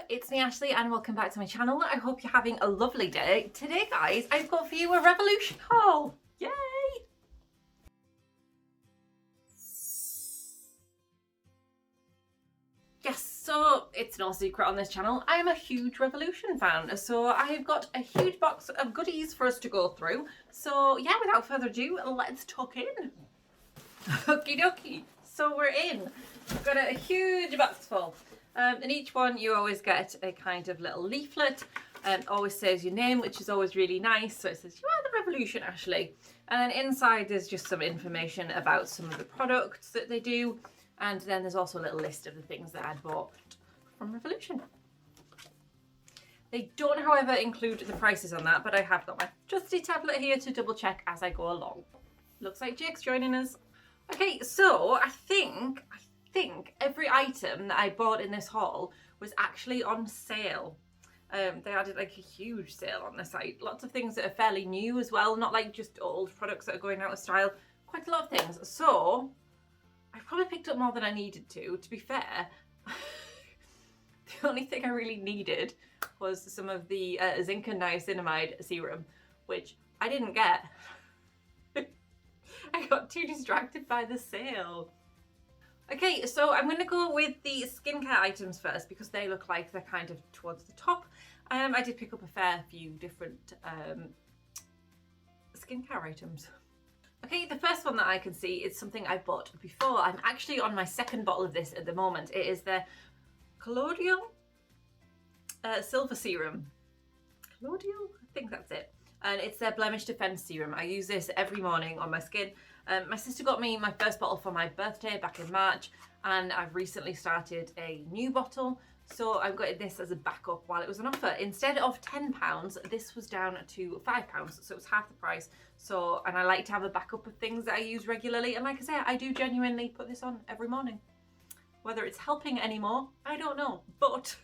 it's me Ashley and welcome back to my channel. I hope you're having a lovely day. Today guys, I've got for you a Revolution haul. Yay! Yes, so it's no secret on this channel, I am a huge Revolution fan. So I've got a huge box of goodies for us to go through. So yeah, without further ado, let's tuck in. Okie dokie. So we're in. We've got a huge box full. In each one you always get a kind of little leaflet and always says your name, which is always really nice. So it says, "You are the Revolution Ashley." And then inside there's just some information about some of the products that they do. And then there's also a little list of the things that I'd bought from Revolution. They don't, however, include the prices on that, but I have got my trusty tablet here to double check as I go along. Looks like Jake's joining us. Okay, so I think every item that I bought in this haul was actually on sale. They added like a huge sale on the site. Lots of things that are fairly new as well, not like just old products that are going out of style. Quite a lot of things. So I probably picked up more than I needed to be fair. The only thing I really needed was some of the zinc and niacinamide serum, which I didn't get. I got too distracted by the sale. Okay, so I'm going to go with the skincare items first because they look like they're kind of towards the top. I did pick up a fair few different skincare items. Okay, the first one that I can see is something I bought before. I'm actually on my second bottle of this at the moment. It is the Colloidal Silver Serum. Colloidal? I think that's it. And it's their Blemish Defense Serum. I use this every morning on my skin. My sister got me my first bottle for my birthday back in March, and I've recently started a new bottle. So I've got this as a backup while it was on offer. Instead of £10, this was down to £5, so it was half the price. So, and I like to have a backup of things that I use regularly. And like I say, I do genuinely put this on every morning. Whether it's helping anymore, I don't know, but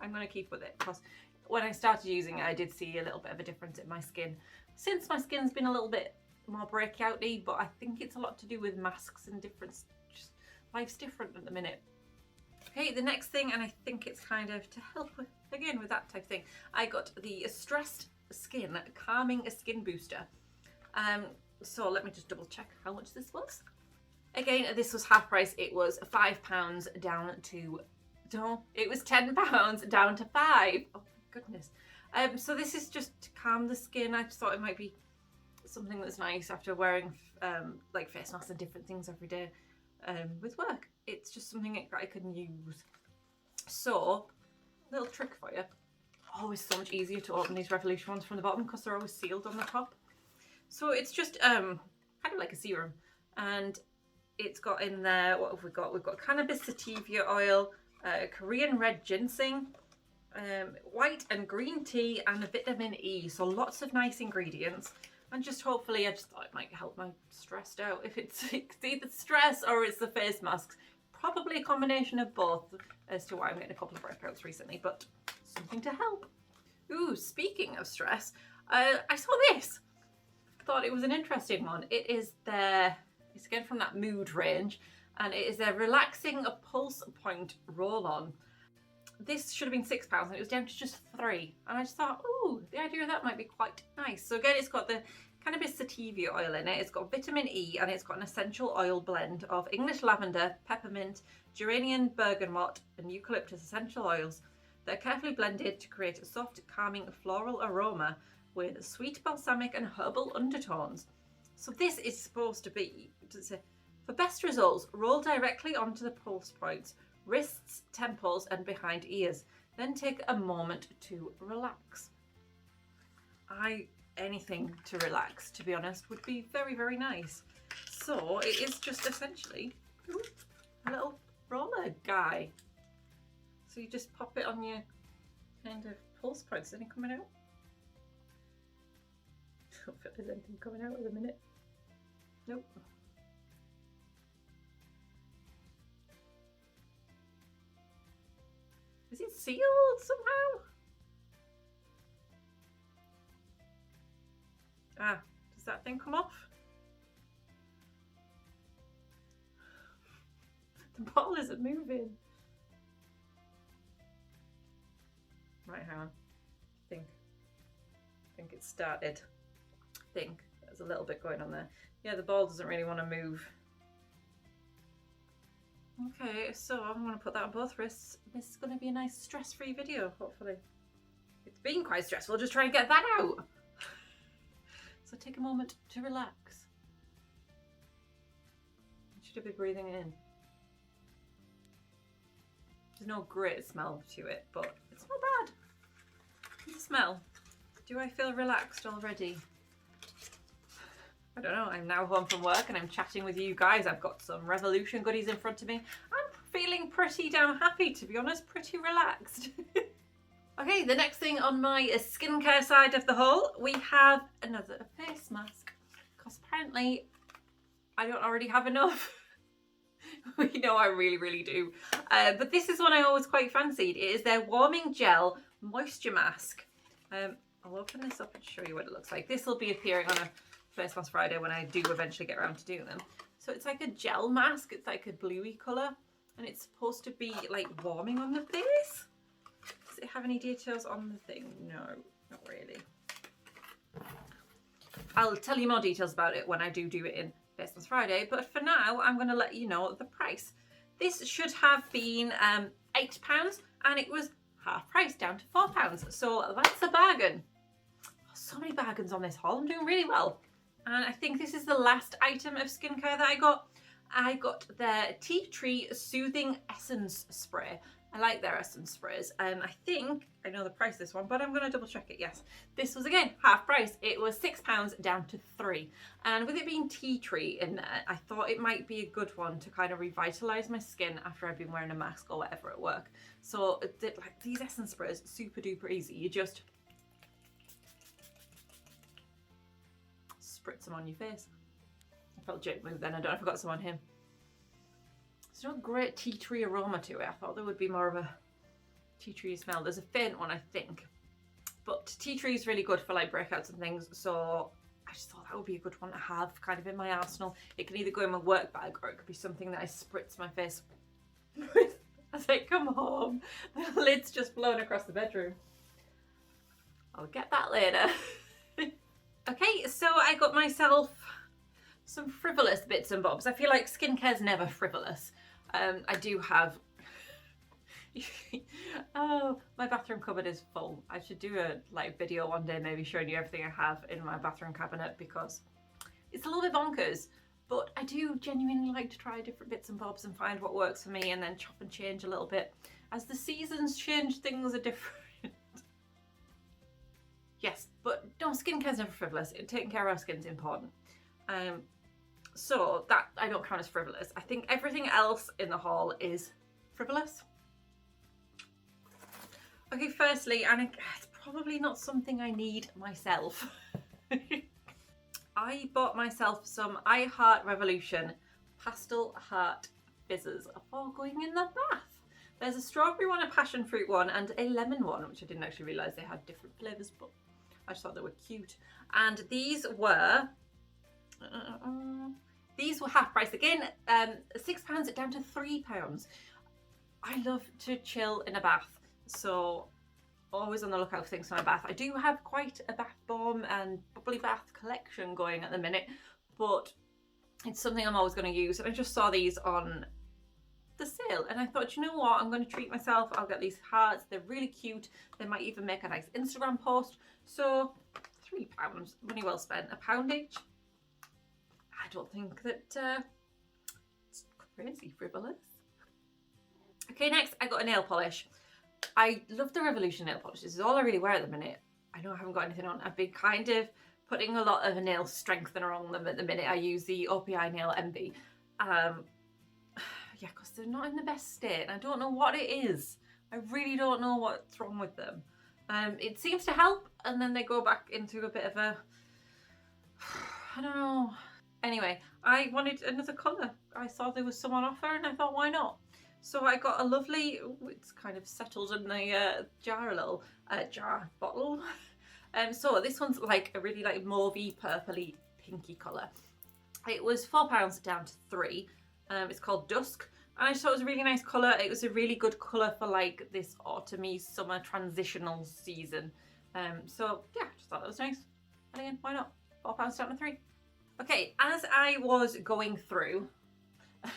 I'm going to keep with it because when I started using it, I did see a little bit of a difference in my skin. Since my skin's been a little bit more breakout-y, but I think it's a lot to do with masks and different, just life's different at the minute. Okay, the next thing, and I think it's kind of to help with, again, with that type of thing, I got the Stressed Skin Calming Skin Booster. So let me just double check how much this was. Again, this was half price. It was £5 down to, no, it was £10 down to £5. Oh my goodness. So this is just to calm the skin. I just thought it might be something that's nice after wearing like face masks and different things every day with work. It's just something that I can use. So, little trick for you. Always so much easier to open these Revolution ones from the bottom because they're always sealed on the top. So it's just kind of like a serum, and it's got in there, what have we got? We've got cannabis sativa oil, Korean red ginseng, white and green tea, and vitamin E. So lots of nice ingredients. And just hopefully, I just thought it might help my stressed out. If it's either stress or it's the face masks. Probably a combination of both as to why I'm getting a couple of breakouts recently, but something to help. Ooh, speaking of stress, I saw this. Thought it was an interesting one. It is their, it's again from that mood range, and it is their Relaxing Pulse Point Roll-On. This should have been £6 and it was down to just £3. And I just thought, ooh, the idea of that might be quite nice. So again, it's got the cannabis sativa oil in it, it's got vitamin E, and it's got an essential oil blend of English lavender, peppermint, geranium, bergamot, and eucalyptus essential oils that are carefully blended to create a soft, calming floral aroma with sweet balsamic and herbal undertones. So this is supposed to be, for best results, roll directly onto the pulse points, wrists, temples, and behind ears. Then take a moment to relax. Anything to relax, to be honest, would be very, very nice. So it is just essentially a little roller guy. So you just pop it on your kind of pulse points. Is anything coming out? I don't feel there's anything coming out at the minute. Nope. Is it sealed somehow? Ah, does that thing come off? The ball isn't moving. Right, hang on. I think it started. I think there's a little bit going on there. Yeah, the ball doesn't really want to move. Okay, so I'm going to put that on both wrists. This is going to be a nice stress-free video, hopefully. It's been quite stressful, just trying to get that out. So take a moment to relax. You should be breathing in. There's no great smell to it, but it's not bad. The smell. Do I feel relaxed already? I don't know, I'm now home from work and I'm chatting with you guys. I've got some Revolution goodies in front of me. I'm feeling pretty damn happy, to be honest, pretty relaxed. Okay, the next thing on my skincare side of the haul, we have another face mask. Because apparently I don't already have enough. We know I really, really do. But this is one I always quite fancied. It is their Warming Gel Moisture Mask. I'll open this up and show you what it looks like. This will be appearing on a Face Mask Friday when I do eventually get around to doing them. So it's like a gel mask. It's like a bluey colour. And it's supposed to be like warming on the face. Does it have any details on the thing? No, not really. I'll tell you more details about it when I do it in Face Mask Friday. But for now, I'm going to let you know the price. This should have been £8 and it was half price down to £4. So that's a bargain. So many bargains on this haul. I'm doing really well. And I think this is the last item of skincare that I got. I got their Tea Tree Soothing Essence Spray. I like their essence sprays. I think I know the price of this one, but I'm going to double check it. Yes, this was again half price. It was £6 down to £3. And with it being tea tree in there, I thought it might be a good one to kind of revitalise my skin after I've been wearing a mask or whatever at work. So like these essence sprays, super duper easy. You just spritz them on your face. I felt Jake move then. I don't know if I got some on him. There's no great tea tree aroma to it. I thought there would be more of a tea tree smell. There's a faint one, I think. But tea tree is really good for like breakouts and things. So I just thought that would be a good one to have kind of in my arsenal. It can either go in my work bag or it could be something that I spritz my face with as I come home. The lid's just blown across the bedroom. I'll get that later. Okay, so I got myself some frivolous bits and bobs. I feel like skincare's never frivolous. I do have... Oh, my bathroom cupboard is full. I should do a video one day maybe showing you everything I have in my bathroom cabinet because it's a little bit bonkers. But I do genuinely like to try different bits and bobs and find what works for me and then chop and change a little bit. As the seasons change, things are different. Yes, but no, skincare's never frivolous. Taking care of our skin's important. So that I don't count as frivolous. I think everything else in the haul is frivolous. Okay, firstly, and it's probably not something I need myself. I bought myself some I Heart Revolution Pastel Heart Fizzers for going in the bath. There's a strawberry one, a passion fruit one, and a lemon one, which I didn't actually realise they had different flavours, but I just thought they were cute. And these were half price again, £6 down to £3. I love to chill in a bath, so always on the lookout for things for my bath. I do have quite a bath bomb and bubbly bath collection going at the minute, but it's something I'm always going to use. And I just saw these on the sale and I thought, you know what, I'm going to treat myself. I'll get these hearts. They're really cute. They might even make a nice Instagram post. So £3, money well spent. £1 each. I don't think that it's crazy frivolous. Okay, next I got a nail polish. I love the Revolution nail polish. This is all I really wear at the minute. I know I haven't got anything on. I've been kind of putting a lot of nail strengthener on them at the minute. I use the OPI Nail Envy. Yeah, because they're not in the best state and I don't know what it is. I really don't know what's wrong with them. It seems to help and then they go back into a bit of a... I don't know. Anyway, I wanted another colour. I saw there was some on offer and I thought, why not? So I got a lovely, it's kind of settled in the jar a little, bottle. So this one's like a really like mauvey, purpley, pinky colour. It was £4 down to £3. It's called Dusk. And I just thought it was a really nice colour. It was a really good colour for like this autumny summer transitional season. So yeah, just thought that was nice. And again, why not? £4 down to 3. Okay, as I was going through,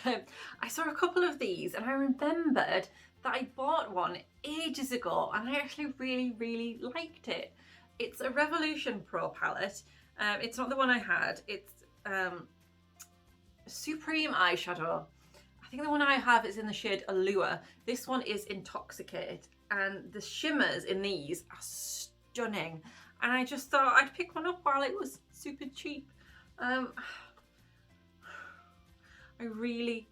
I saw a couple of these and I remembered that I bought one ages ago and I actually really liked it. It's a Revolution Pro palette. It's not the one I had. It's Supreme eyeshadow. I think the one I have is in the shade Allure. This one is Intoxicate, and the shimmers in these are stunning. And I just thought I'd pick one up while it was super cheap. I really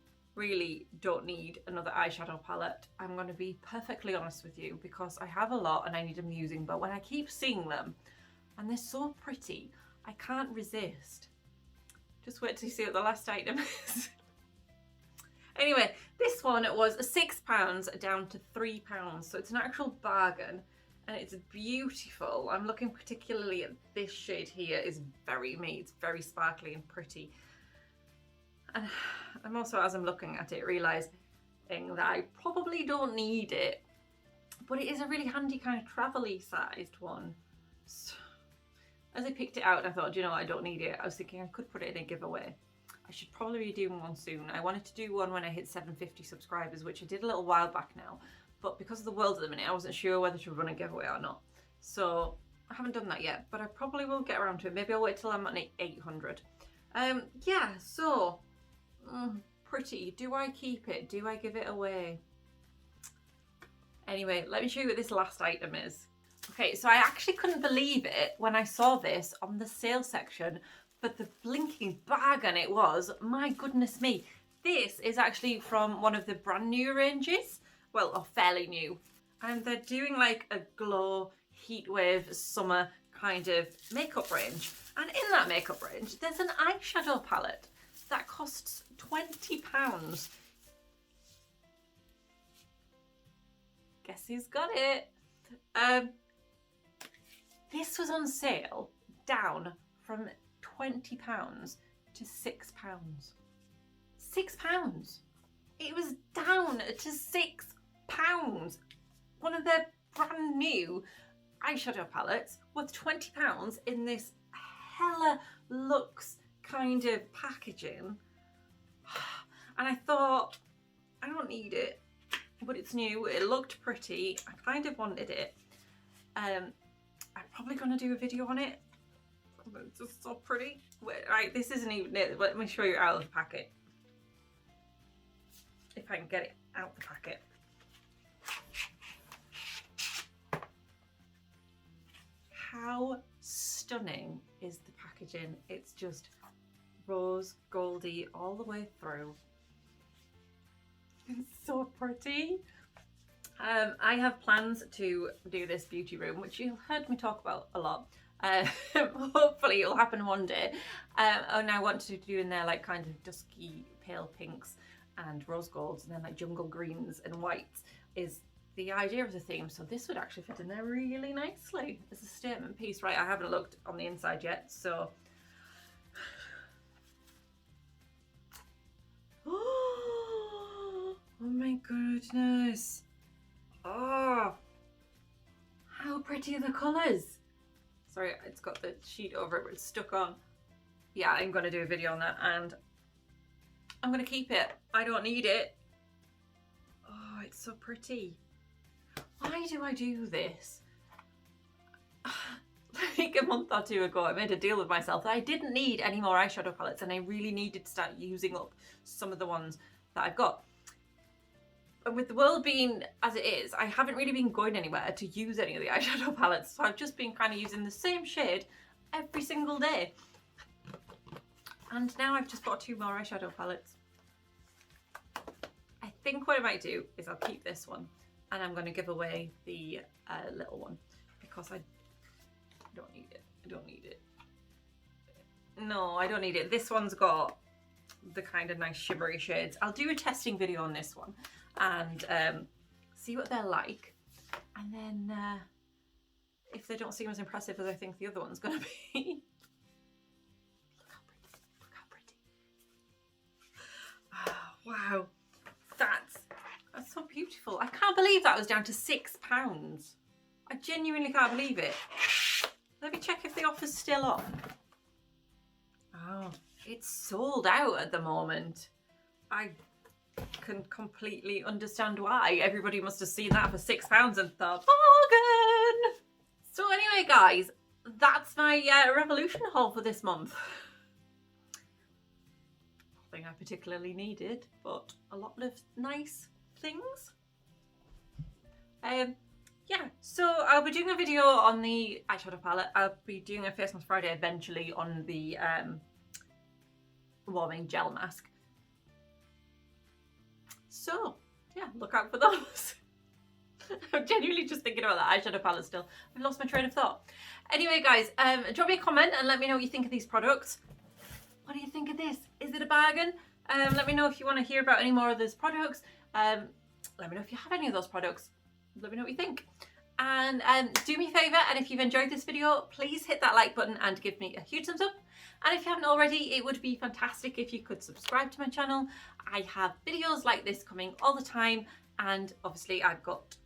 don't need another eyeshadow palette. I'm going to be perfectly honest with you, because I have a lot and I need them using, but when I keep seeing them and they're so pretty, I can't resist. Just wait till you see what the last item is. Anyway, this one was £6 down to £3, so it's an actual bargain and it's beautiful. I'm looking particularly at this shade here. It's very me, it's very sparkly and pretty. And I'm also, as I'm looking at it, realising that I probably don't need it, but it is a really handy kind of travel-y sized one. So, as I picked it out, I thought, you know what, I don't need it. I was thinking I could put it in a giveaway. I should probably be doing one soon. I wanted to do one when I hit 750 subscribers, which I did a little while back now, but because of the world at the minute, I wasn't sure whether to run a giveaway or not. So I haven't done that yet, but I probably will get around to it. Maybe I'll wait till I'm at 800. Yeah, so pretty. Do I keep it? Do I give it away? Anyway, let me show you what this last item is. Okay, so I actually couldn't believe it when I saw this on the sale section, but the blinking bargain it was. My goodness me. This is actually from one of the brand new ranges. Well, or fairly new. And they're doing like a glow heatwave summer kind of makeup range. And in that makeup range, there's an eyeshadow palette that costs £20. Guess who's got it? This was on sale down from £20 to £6. £6. It was down to £6. One of their brand new eyeshadow palettes worth £20 in this hella luxe kind of packaging. And I thought, I don't need it, but it's new. It looked pretty. I kind of wanted it. I'm probably going to do a video on it. It's just so pretty. Wait, right, this isn't even it. Let me show you out of the packet. If I can get it out the packet. How stunning is the packaging? It's just rose goldy all the way through. It's so pretty. I have plans to do this beauty room, which you've heard me talk about a lot. Hopefully it'll happen one day. And I want to do in there like kind of dusky pale pinks and rose golds, and then like jungle greens and whites is the idea of the theme. So this would actually fit in there really nicely as a statement piece. Right, I haven't looked on the inside yet, so oh my goodness. Oh, how pretty are the colours. Sorry, it's got the sheet over it, but it's stuck on. Yeah, I'm going to do a video on that, and I'm going to keep it. I don't need it. Oh, it's so pretty. Why do I do this? Like a month or two ago, I made a deal with myself that I didn't need any more eyeshadow palettes, and I really needed to start using up some of the ones that I've got. And with the world being as it is, I haven't really been going anywhere to use any of the eyeshadow palettes, so I've just been kind of using the same shade every single day. And now I've just bought 2 more eyeshadow palettes. I think what I might do is I'll keep this one, and I'm going to give away the little one, because I don't need it. I don't need it. No, I don't need it. This one's got the kind of nice shimmery shades. I'll do a testing video on this one and see what they're like, and then if they don't seem as impressive as I think the other one's going to be. Look how pretty. Look how pretty. Oh, wow. That's so beautiful. I can't believe that was down to £6. I genuinely can't believe it. Let me check if the offer's still on. Oh, it's sold out at the moment. I can completely understand why. Everybody must have seen that for £6 and thought, bargain! So anyway, guys, that's my Revolution haul for this month. Nothing I particularly needed, but a lot of nice things. Yeah, so I'll be doing a video on the eyeshadow palette. I'll be doing a Face Mask Friday eventually on the warming gel mask. So, yeah, look out for those. I'm genuinely just thinking about that eyeshadow palette still. I've lost my train of thought. Anyway, guys, drop me a comment and let me know what you think of these products. What do you think of this? Is it a bargain? Let me know if you want to hear about any more of those products. Let me know if you have any of those products. Let me know what you think. And do me a favour, and if you've enjoyed this video, please hit that like button and give me a huge thumbs up. And if you haven't already, it would be fantastic if you could subscribe to my channel. I have videos like this coming all the time, and obviously I've got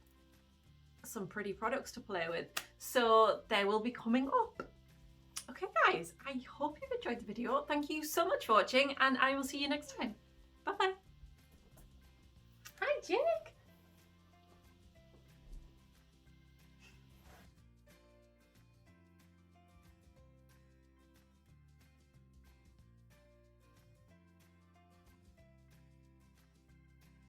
some pretty products to play with, so they will be coming up. Okay guys, I hope you've enjoyed the video. Thank you so much for watching, and I will see you next time. Bye bye.